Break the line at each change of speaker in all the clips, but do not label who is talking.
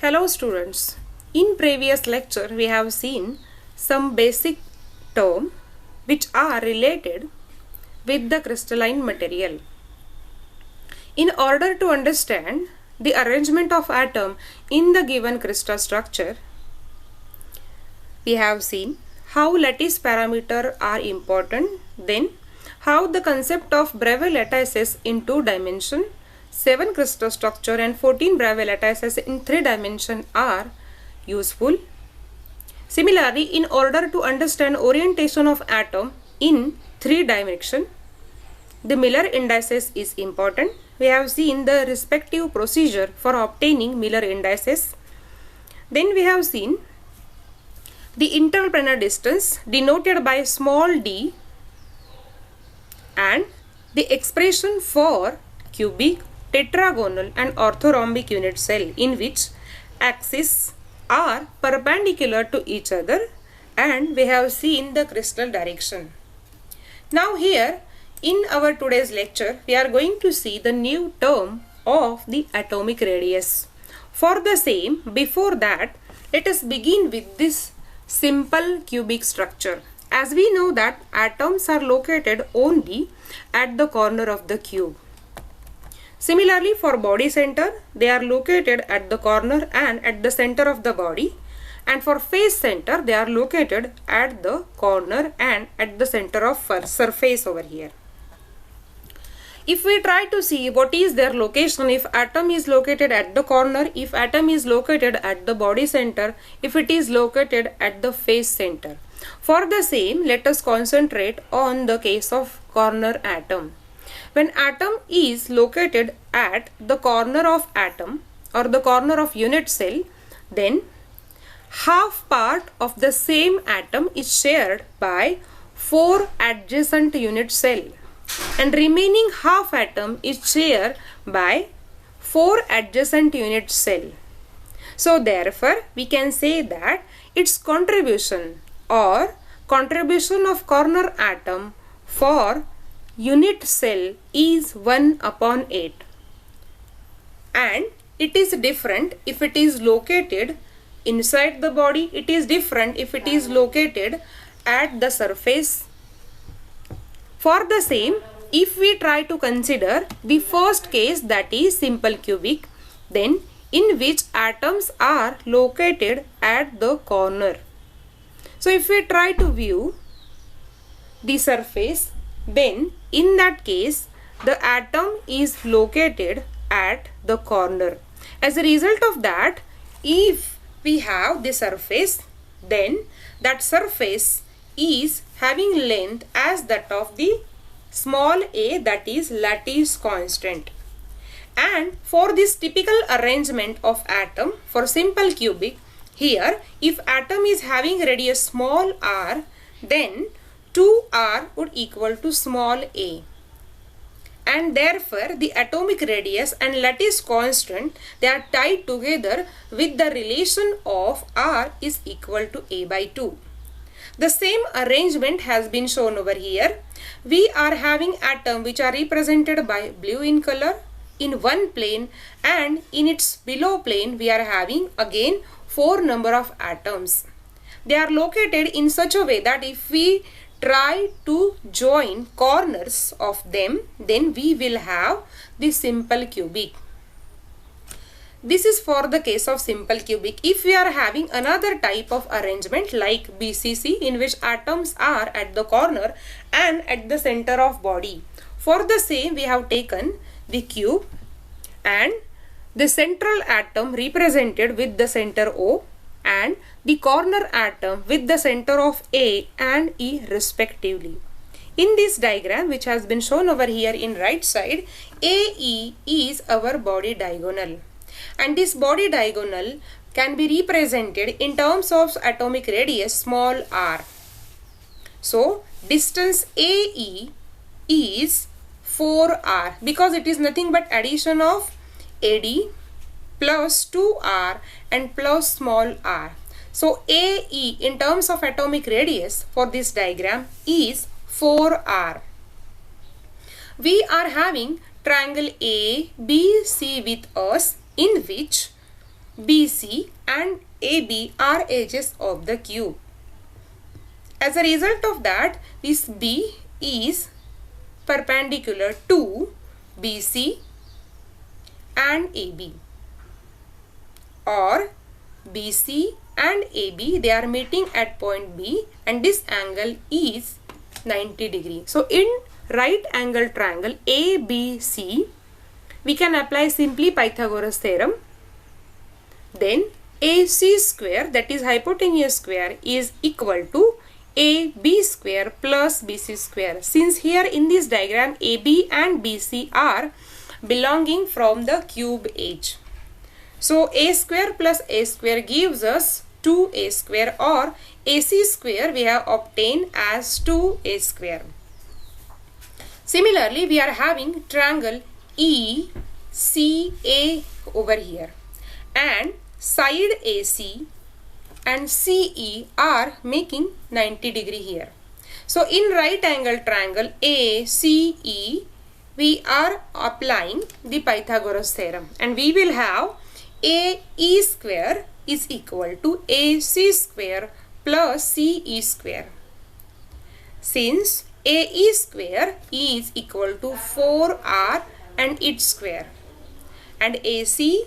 Hello students, in previous lecture we have seen some basic terms which are related with the crystalline material. In order to understand the arrangement of atom in the given crystal structure, we have seen how lattice parameters are important, then how the concept of Bravais lattices in 2 dimensions, 7 crystal structure and 14 Bravais lattices in 3 dimensions are useful. Similarly, in order to understand orientation of atom in 3 dimensions, the Miller indices is important. We have seen the respective procedure for obtaining Miller indices. Then we have seen the interplanar distance denoted by small d and the expression for cubic, tetragonal and orthorhombic unit cell in which axes are perpendicular to each other, and we have seen the crystal direction. Now here in our today's lecture we are going to see the new term of the atomic radius. For the same, before that, let us begin with this simple cubic structure. As we know that atoms are located only at the corner of the cube. Similarly, for body center, they are located at the corner and at the center of the body, and for face center, they are located at the corner and at the center of surface over here. If we try to see what is their location, if atom is located at the corner, if atom is located at the body center, if it is located at the face center. For the same, let us concentrate on the case of corner atom. When atom is located at the corner of atom or the corner of unit cell, then half part of the same atom is shared by 4 adjacent unit cell, and remaining half atom is shared by 4 adjacent unit cell. So therefore we can say that its contribution or contribution of corner atom for unit cell is 1/8, and it is different if it is located inside the body, it is different if it is located at the surface. For the same, if we try to consider the first case, that is simple cubic, then in which atoms are located at the corner. So if we try to view the surface, then in that case the atom is located at the corner. As a result of that, if we have the surface, then that surface is having length as that of the small a, that is lattice constant. And for this typical arrangement of atom for simple cubic, here if atom is having radius small r, then 2r would equal to small a, and therefore the atomic radius and lattice constant, they are tied together with the relation of r is equal to a/2. The same arrangement has been shown over here. We are having atoms which are represented by blue in color in one plane, and in its below plane we are having again 4 number of atoms. They are located in such a way that if we try to join corners of them, then we will have the simple cubic. This is for the case of simple cubic. If we are having another type of arrangement like BCC, in which atoms are at the corner and at the center of body, for the same we have taken the cube and the central atom represented with the center O and the corner atom with the center of A and E respectively. In this diagram, which has been shown over here in right side, AE is our body diagonal, and this body diagonal can be represented in terms of atomic radius small r. So distance AE is 4r, because it is nothing but addition of AD plus 2r and plus small r. So AE in terms of atomic radius for this diagram is 4r. We are having triangle ABC with us, in which BC and AB are edges of the cube. As a result of that, this B is perpendicular to BC and AB, or BC and AB, they are meeting at point B and this angle is 90 degree. So in right angle triangle ABC, we can apply simply Pythagoras theorem. Then AC square, that is hypotenuse square, is equal to AB square plus BC square. Since here in this diagram AB and BC are belonging from the cube edge. So A square plus A square gives us 2A square, or AC square we have obtained as 2A square. Similarly, we are having triangle ECA over here, and side AC and CE are making 90 degree here. So in right angle triangle ACE, we are applying the Pythagoras theorem, and we will have AE square is equal to AC square plus CE square. Since AE square is equal to 4R and its square, and AC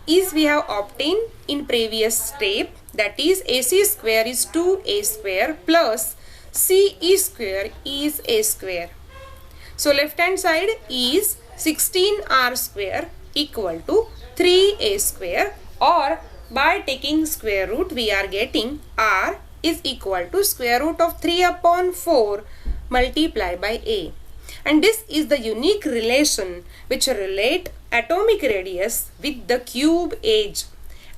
is we have obtained in previous step, that is AC square is 2A square plus CE square is A square. So left hand side is 16R square equal to 3A square, or by taking square root we are getting R is equal to square root of 3 upon 4 multiplied by A. And this is the unique relation which relate atomic radius with the cube edge,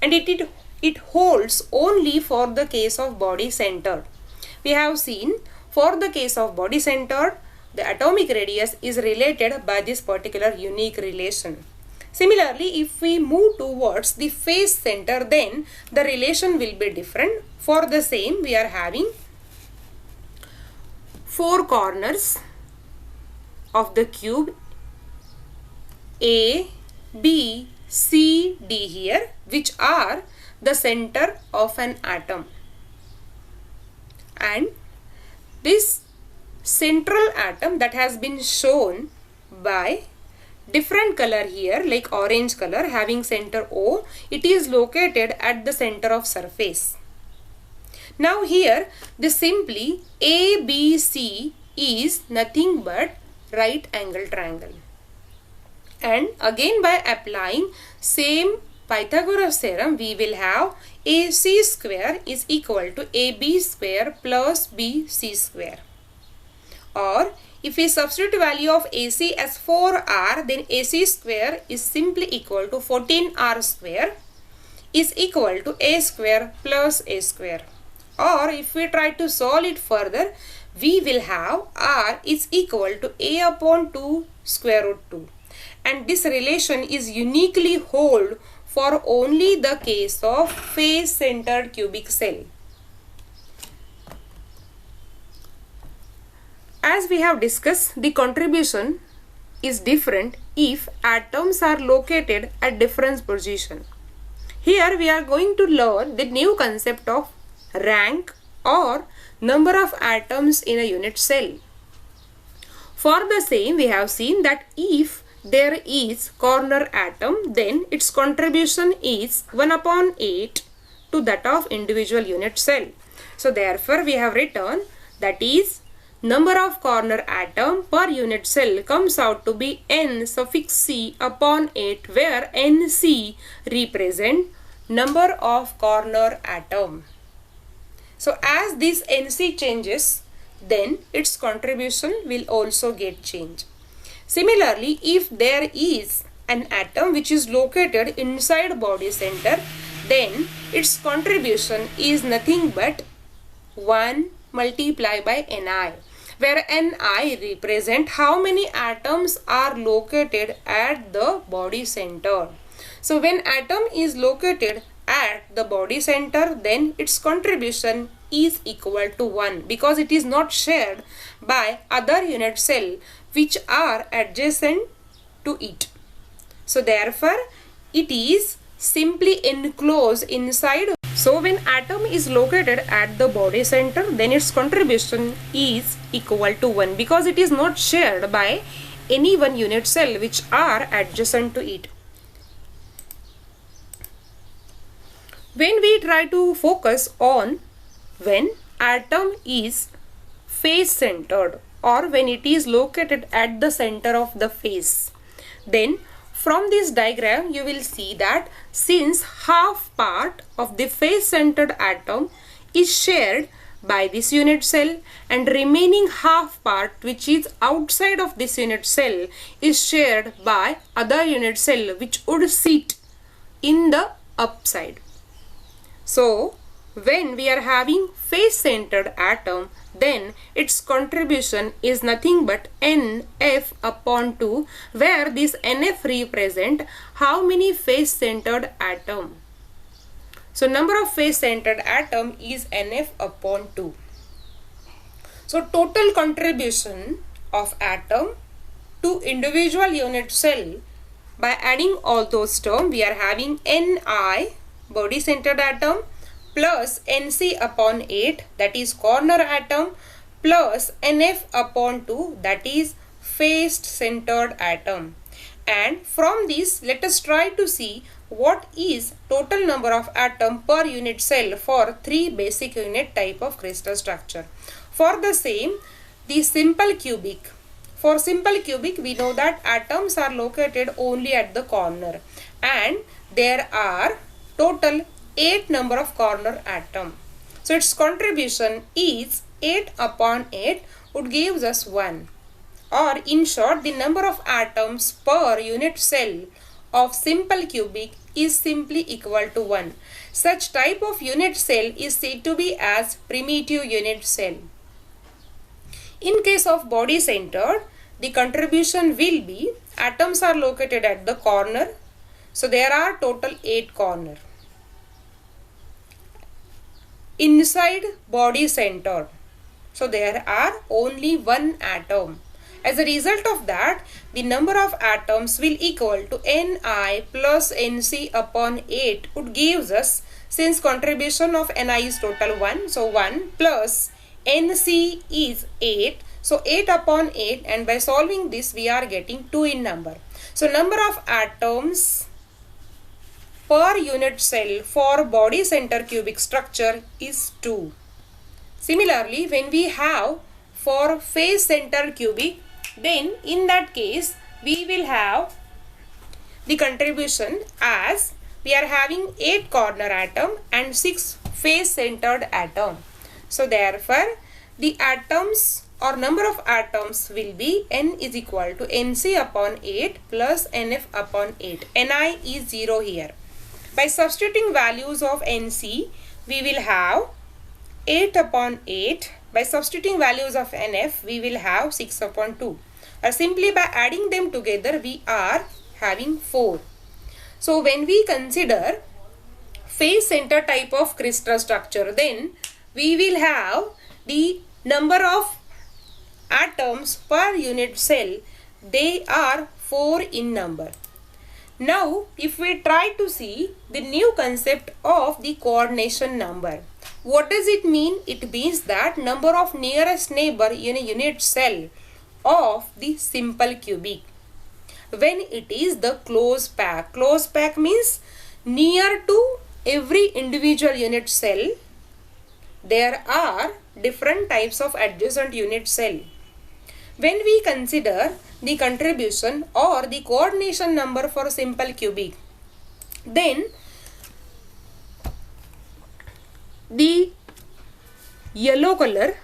and it holds only for the case of body centered. We have seen for the case of body centered, the atomic radius is related by this particular unique relation. Similarly, if we move towards the face center, then the relation will be different. For the same, we are having 4 corners of the cube A, B, C, D here, which are the center of an atom. And this central atom that has been shown by different color here, like orange color having center O, it is located at the center of surface. Now here the simply ABC is nothing but right angle triangle, and again by applying same Pythagoras theorem we will have AC square is equal to AB square plus BC square, or if we substitute value of AC as 4R, then AC square is simply equal to 14R square is equal to A square plus A square. Or if we try to solve it further, we will have R is equal to A upon 2 square root 2. And this relation is uniquely hold for only the case of face-centered cubic cell. As we have discussed, the contribution is different if atoms are located at different position. Here we are going to learn the new concept of rank or number of atoms in a unit cell. For the same, we have seen that if there is corner atom, then its contribution is 1 upon 8 to that of individual unit cell. So therefore we have written that is number of corner atom per unit cell comes out to be n suffix c upon 8, where nc represent number of corner atom. So as this nc changes, then its contribution will also get changed. Similarly, if there is an atom which is located inside body center, then its contribution is nothing but 1 multiplied by Ni, where Ni represent how many atoms are located at the body center. So when atom is located at the body center, then its contribution is equal to 1, because it is not shared by other unit cell which are adjacent to it. So therefore it is simply enclosed inside. So when atom is located at the body center, then its contribution is equal to 1 because it is not shared by any one unit cell which are adjacent to it. When we try to focus on when atom is face centered or when it is located at the center of the face, then from this diagram you will see that since half part of the face centered atom is shared by this unit cell and remaining half part which is outside of this unit cell is shared by other unit cell which would sit in the upside. So when we are having face centered atom, then its contribution is nothing but NF upon 2, where this NF represent how many face centered atom. So number of face centered atom is NF upon 2. So total contribution of atom to individual unit cell, by adding all those terms, we are having Ni body centered atom plus Nc upon 8, that is corner atom, plus Nf upon 2, that is face centered atom. And from this, let us try to see what is total number of atom per unit cell for 3 basic unit type of crystal structure. For the same, the simple cubic. For simple cubic, we know that atoms are located only at the corner and there are total 8 number of corner atom. So its contribution is 8 upon 8 would gives us 1. Or in short, the number of atoms per unit cell of simple cubic is simply equal to 1. Such type of unit cell is said to be as primitive unit cell. In case of body centered, the contribution will be atoms are located at the corner. So there are total 8 corner. Inside body center, so there are only 1 atom. As a result of that, the number of atoms will equal to Ni plus Nc upon 8 would gives us, since contribution of Ni is total 1, so 1 plus Nc is 8, so 8 upon 8, and by solving this we are getting 2 in number. So number of atoms per unit cell for body center cubic structure is 2. Similarly, when we have for face center cubic, then in that case we will have the contribution as we are having 8 corner atom and 6 face centered atom. So therefore the atoms or number of atoms will be N is equal to Nc upon 8 plus Nf upon 8. Ni is 0 here. By substituting values of Nc, we will have 8 upon 8. By substituting values of Nf, we will have 6 upon 2. Or simply by adding them together, we are having 4. So when we consider face center type of crystal structure, then we will have the number of atoms per unit cell. They are 4 in number. Now, if we try to see the new concept of the coordination number, what does it mean? It means that number of nearest neighbor in a unit cell of the simple cubic. When it is the close pack. Close pack means near to every individual unit cell, there are different types of adjacent unit cell. When we consider the contribution or the coordination number for simple cubic, then the yellow color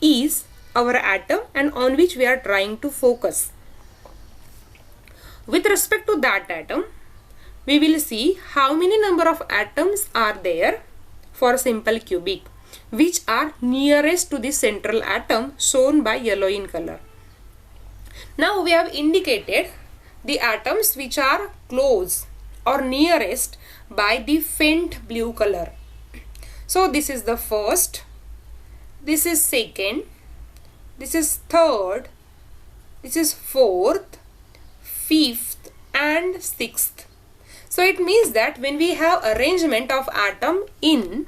is our atom and on which we are trying to focus. With respect to that atom, we will see how many number of atoms are there for simple cubic, which are nearest to the central atom shown by yellow in color. Now we have indicated the atoms which are close or nearest by the faint blue color. So this is the first, this is second, this is third, this is fourth, fifth and sixth. So it means that when we have arrangement of atom in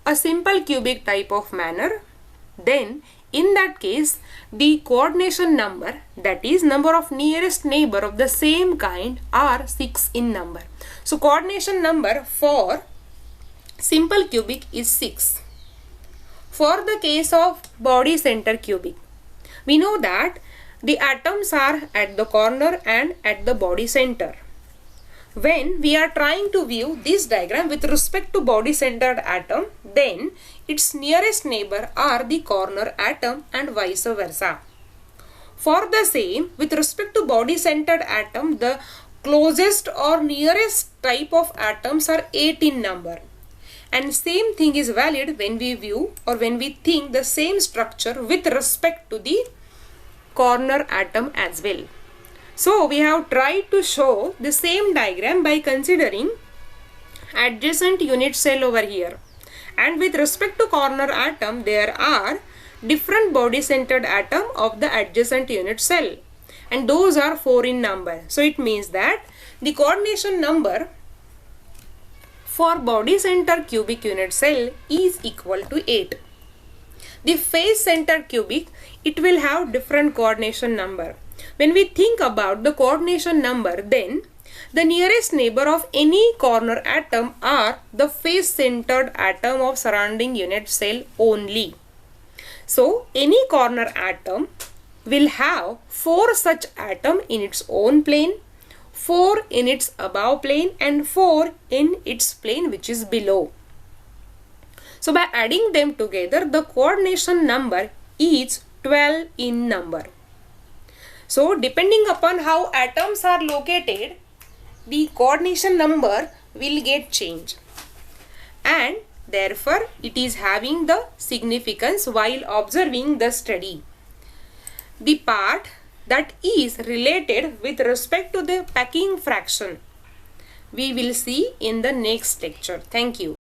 a simple cubic type of manner, then in that case the coordination number, that is number of nearest neighbor of the same kind, are 6 in number. So coordination number for simple cubic is 6. For the case of body center cubic, we know that the atoms are at the corner and at the body center. When we are trying to view this diagram with respect to body centered atom, then its nearest neighbor are the corner atom and vice versa. For the same, with respect to body centered atom, the closest or nearest type of atoms are 8 in number. And same thing is valid when we view or when we think the same structure with respect to the corner atom as well. So we have tried to show the same diagram by considering adjacent unit cell over here. And with respect to corner atom, there are different body centered atom of the adjacent unit cell. And those are 4 in number. So it means that the coordination number for body center cubic unit cell is equal to 8. The face center cubic, it will have different coordination number. When we think about the coordination number, then the nearest neighbor of any corner atom are the face centered atom of surrounding unit cell only. So any corner atom will have 4 such atom in its own plane, 4 in its above plane, and 4 in its plane which is below. So by adding them together, the coordination number is 12 in number. So depending upon how atoms are located, the coordination number will get changed. And therefore it is having the significance while observing the study. The part that is related with respect to the packing fraction, we will see in the next lecture. Thank you.